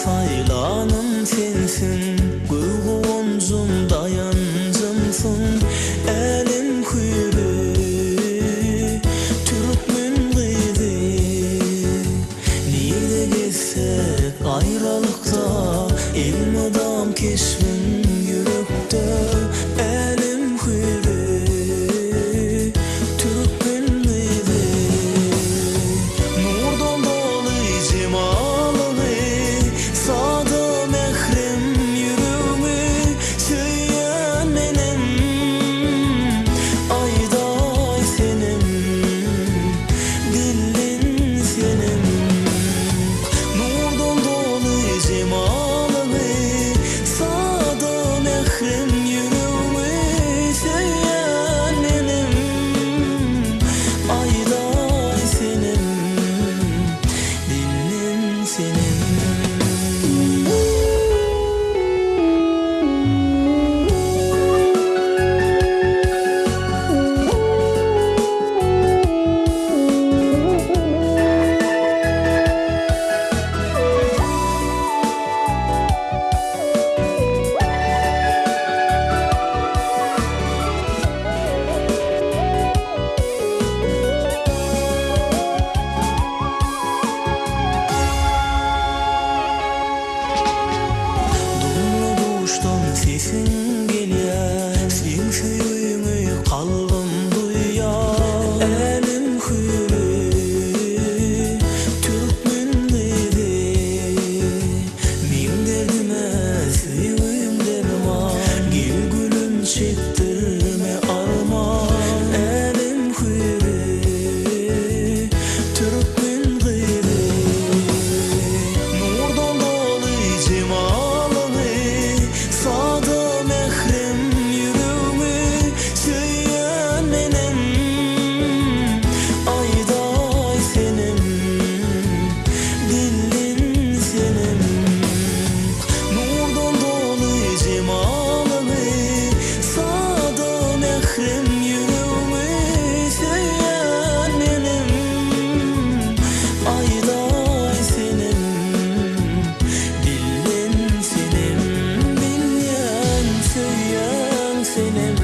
Saylanım sensin, gurguncum dayancımsın. Elim kuyru, Türkmen kıydı. Neyde geçsek ayrılıkta, ilmidam keşfin yürekte. Elim kuyru, Türkmen kıydı. Nurdan dolu cemalını, sada mehrem yürümü söyleyen benim. Ayday senim, dillin senim. Nurdan dolu cemalını, sada mehrem yürümü söyleyen benim. Ayday senim, dillin senim. Sesin geliyor, sen suyunu kalbim duyuyor. Elim hürü, Türkmen kıydı. Min derdime suyum derman, gel gülüm çektirme arman. Elim hürü, Türkmen kıydı. Nurdan dolu cemalını, sada mehrem yürümü söyleyen benim. Ayday senim, dillin senim. Nurdan dolu cemalını, sada mehrem yürümü söyleyen benim. Ayday senim, dillin senim. Söyleyen senem.